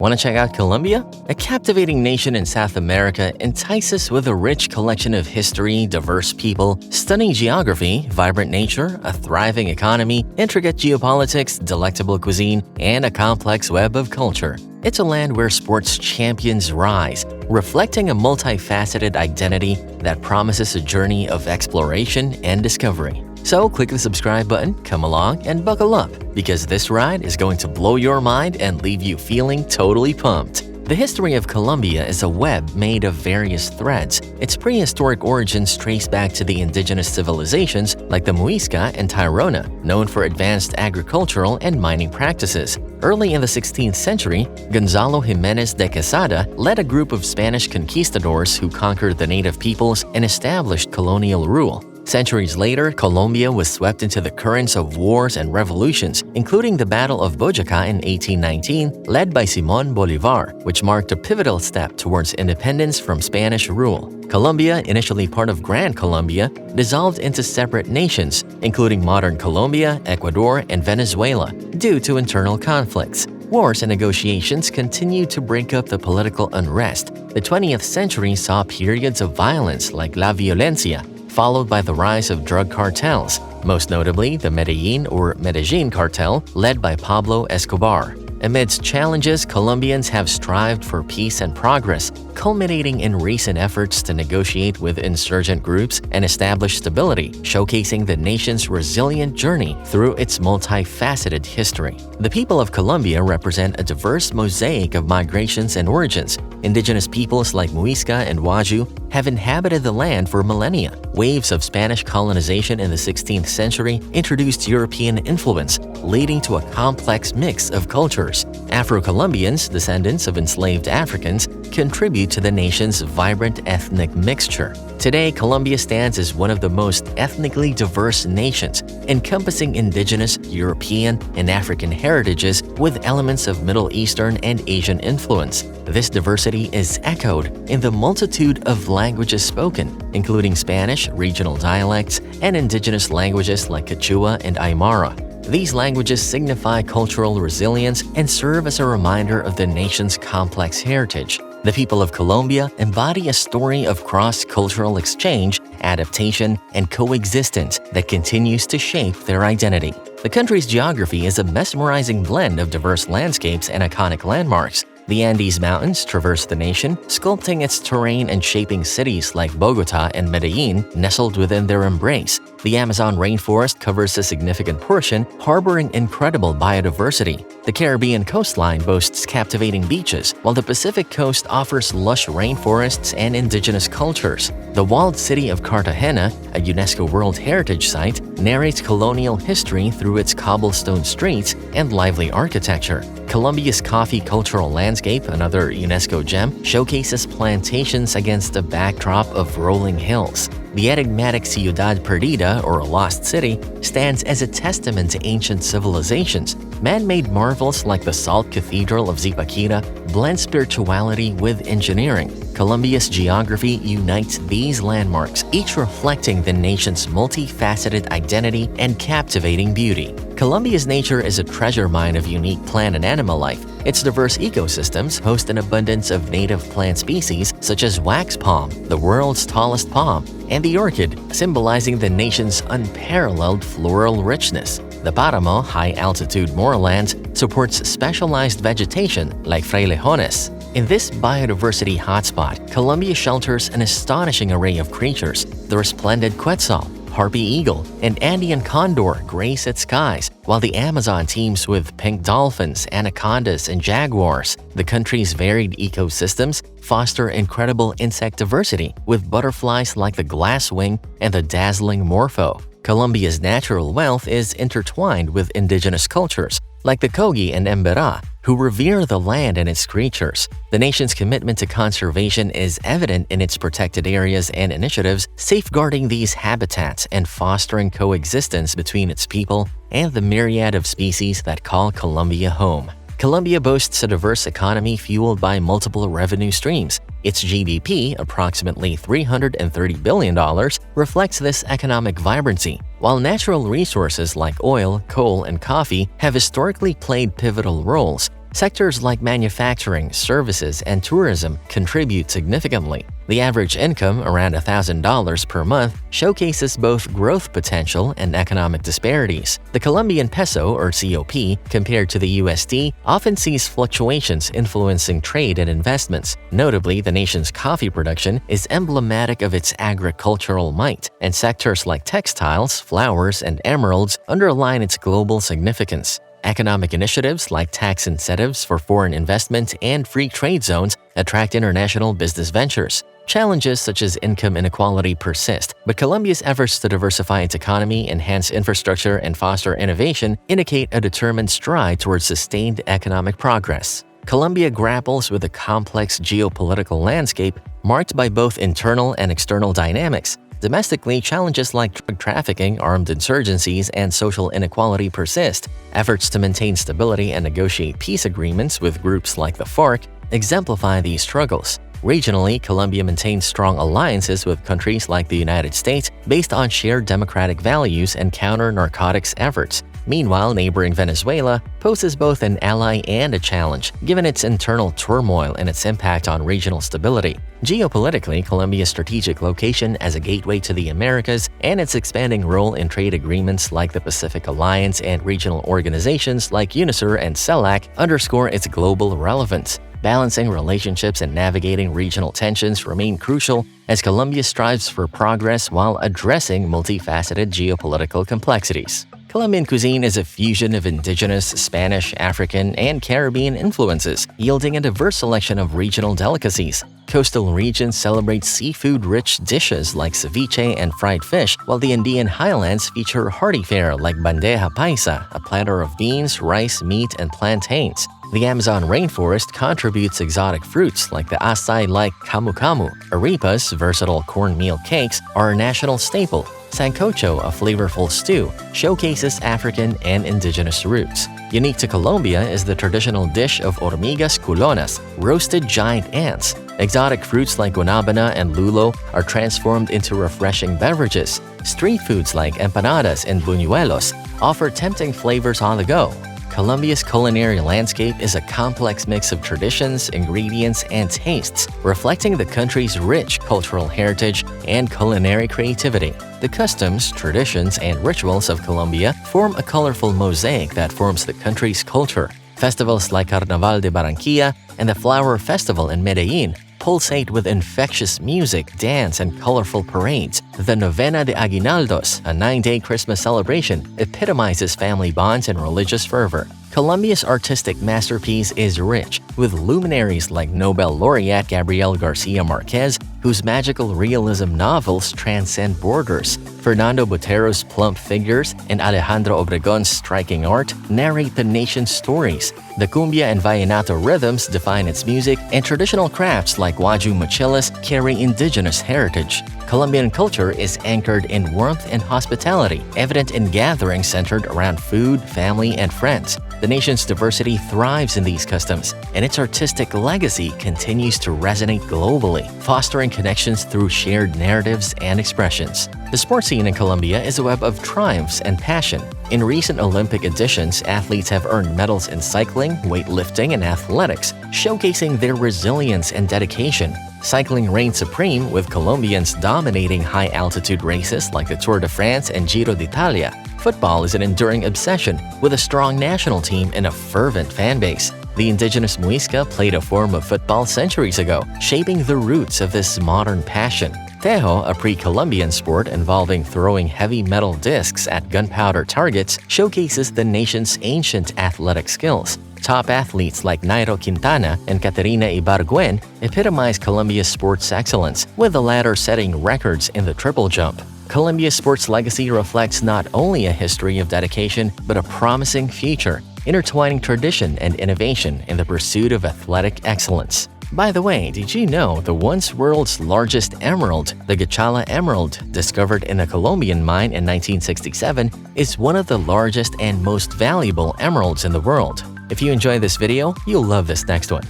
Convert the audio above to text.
Want to check out Colombia? A captivating nation in South America entices with a rich collection of history, diverse people, stunning geography, vibrant nature, a thriving economy, intricate geopolitics, delectable cuisine, and a complex web of culture. It's a land where sports champions rise, reflecting a multifaceted identity that promises a journey of exploration and discovery. So click the subscribe button, come along, and buckle up, because this ride is going to blow your mind and leave you feeling totally pumped. The history of Colombia is a web made of various threads. Its prehistoric origins trace back to the indigenous civilizations like the Muisca and Tairona, known for advanced agricultural and mining practices. Early in the 16th century, Gonzalo Jiménez de Quesada led a group of Spanish conquistadors who conquered the native peoples and established colonial rule. Centuries later, Colombia was swept into the currents of wars and revolutions, including the Battle of Bogotá in 1819, led by Simón Bolívar, which marked a pivotal step towards independence from Spanish rule. Colombia, initially part of Gran Colombia, dissolved into separate nations, including modern Colombia, Ecuador, and Venezuela, due to internal conflicts. Wars and negotiations continued to break up the political unrest. The 20th century saw periods of violence like La Violencia, followed by the rise of drug cartels, most notably the Medellín cartel led by Pablo Escobar. Amidst challenges, Colombians have strived for peace and progress, culminating in recent efforts to negotiate with insurgent groups and establish stability, showcasing the nation's resilient journey through its multifaceted history. The people of Colombia represent a diverse mosaic of migrations and origins. Indigenous peoples like Muisca and Waju have inhabited the land for millennia. Waves of Spanish colonization in the 16th century introduced European influence, leading to a complex mix of cultures. Afro-Colombians, descendants of enslaved Africans, contribute to the nation's vibrant ethnic mixture. Today, Colombia stands as one of the most ethnically diverse nations, encompassing indigenous, European, and African heritages with elements of Middle Eastern and Asian influence. This diversity is echoed in the multitude of languages spoken, including Spanish, regional dialects, and indigenous languages like Quechua and Aymara. These languages signify cultural resilience and serve as a reminder of the nation's complex heritage. The people of Colombia embody a story of cross-cultural exchange, adaptation, and coexistence that continues to shape their identity. The country's geography is a mesmerizing blend of diverse landscapes and iconic landmarks. The Andes Mountains traverse the nation, sculpting its terrain and shaping cities like Bogotá and Medellín nestled within their embrace. The Amazon rainforest covers a significant portion, harboring incredible biodiversity. The Caribbean coastline boasts captivating beaches, while the Pacific coast offers lush rainforests and indigenous cultures. The walled city of Cartagena, a UNESCO World Heritage Site, narrates colonial history through its cobblestone streets and lively architecture. Colombia's coffee cultural landscape, another UNESCO gem, showcases plantations against a backdrop of rolling hills. The enigmatic Ciudad Perdida, or Lost City, stands as a testament to ancient civilizations. Man-made marvels like the Salt Cathedral of Zipaquira blend spirituality with engineering. Colombia's geography unites these landmarks, each reflecting the nation's multifaceted identity and captivating beauty. Colombia's nature is a treasure mine of unique plant and animal life. Its diverse ecosystems host an abundance of native plant species such as wax palm, the world's tallest palm, and the orchid, symbolizing the nation's unparalleled floral richness. The Páramo, high-altitude moorland, supports specialized vegetation like frailejones. In this biodiversity hotspot, Colombia shelters an astonishing array of creatures. The resplendent quetzal, harpy eagle, and Andean condor grace its skies, while the Amazon teems with pink dolphins, anacondas, and jaguars. The country's varied ecosystems foster incredible insect diversity, with butterflies like the glasswing and the dazzling morpho. Colombia's natural wealth is intertwined with indigenous cultures, like the Kogi and Emberá, who revere the land and its creatures. The nation's commitment to conservation is evident in its protected areas and initiatives, safeguarding these habitats and fostering coexistence between its people and the myriad of species that call Colombia home. Colombia boasts a diverse economy fueled by multiple revenue streams. Its GDP, approximately $330 billion, reflects this economic vibrancy. While natural resources like oil, coal, and coffee have historically played pivotal roles, Sectors like manufacturing, services, and tourism contribute significantly. The average income, around $1,000 per month, showcases both growth potential and economic disparities. The Colombian peso, or COP, compared to the USD, often sees fluctuations influencing trade and investments. Notably, the nation's coffee production is emblematic of its agricultural might, and sectors like textiles, flowers, and emeralds underline its global significance. Economic initiatives like tax incentives for foreign investment and free trade zones attract international business ventures. Challenges such as income inequality persist, but Colombia's efforts to diversify its economy, enhance infrastructure, and foster innovation indicate a determined stride towards sustained economic progress. Colombia grapples with a complex geopolitical landscape marked by both internal and external dynamics. Domestically, challenges like drug trafficking, armed insurgencies, and social inequality persist. Efforts to maintain stability and negotiate peace agreements with groups like the FARC exemplify these struggles. Regionally, Colombia maintains strong alliances with countries like the United States based on shared democratic values and counter-narcotics efforts. Meanwhile, neighboring Venezuela poses both an ally and a challenge, given its internal turmoil and its impact on regional stability. Geopolitically, Colombia's strategic location as a gateway to the Americas and its expanding role in trade agreements like the Pacific Alliance and regional organizations like UNICEF and CELAC underscore its global relevance. Balancing relationships and navigating regional tensions remain crucial as Colombia strives for progress while addressing multifaceted geopolitical complexities. Colombian cuisine is a fusion of indigenous, Spanish, African, and Caribbean influences, yielding a diverse selection of regional delicacies. Coastal regions celebrate seafood-rich dishes like ceviche and fried fish, while the Andean highlands feature hearty fare like bandeja paisa, a platter of beans, rice, meat, and plantains. The Amazon rainforest contributes exotic fruits like the acai-like camu camu. Arepas, versatile cornmeal cakes, are a national staple. Sancocho, a flavorful stew, showcases African and indigenous roots. Unique to Colombia is the traditional dish of hormigas culonas, roasted giant ants. Exotic fruits like guanabana and lulo are transformed into refreshing beverages. Street foods like empanadas and buñuelos offer tempting flavors on the go. Colombia's culinary landscape is a complex mix of traditions, ingredients, and tastes, reflecting the country's rich cultural heritage and culinary creativity. The customs, traditions, and rituals of Colombia form a colorful mosaic that forms the country's culture. Festivals like Carnaval de Barranquilla and the Flower Festival in Medellín pulsate with infectious music, dance, and colorful parades. The Novena de Aguinaldos, a 9-day Christmas celebration, epitomizes family bonds and religious fervor. Colombia's artistic masterpiece is rich, with luminaries like Nobel laureate Gabriel Garcia Marquez, whose magical realism novels transcend borders. Fernando Botero's plump figures and Alejandro Obregon's striking art narrate the nation's stories. The cumbia and vallenato rhythms define its music, and traditional crafts like waju mochilas carry indigenous heritage. Colombian culture is anchored in warmth and hospitality, evident in gatherings centered around food, family, and friends. The nation's diversity thrives in these customs, and its artistic legacy continues to resonate globally, fostering connections through shared narratives and expressions. The sports scene in Colombia is a web of triumphs and passion. In recent Olympic editions, athletes have earned medals in cycling, weightlifting, and athletics, showcasing their resilience and dedication. Cycling reigns supreme, with Colombians dominating high-altitude races like the Tour de France and Giro d'Italia. Football is an enduring obsession, with a strong national team and a fervent fanbase. The indigenous Muisca played a form of football centuries ago, shaping the roots of this modern passion. Tejo, a pre-Columbian sport involving throwing heavy metal discs at gunpowder targets, showcases the nation's ancient athletic skills. Top athletes like Nairo Quintana and Caterina Ibargüen epitomize Colombia's sports excellence, with the latter setting records in the triple jump. Colombia's sports legacy reflects not only a history of dedication, but a promising future, intertwining tradition and innovation in the pursuit of athletic excellence. By the way, did you know the once world's largest emerald, the Gachala Emerald, discovered in a Colombian mine in 1967, is one of the largest and most valuable emeralds in the world? If you enjoyed this video, you'll love this next one.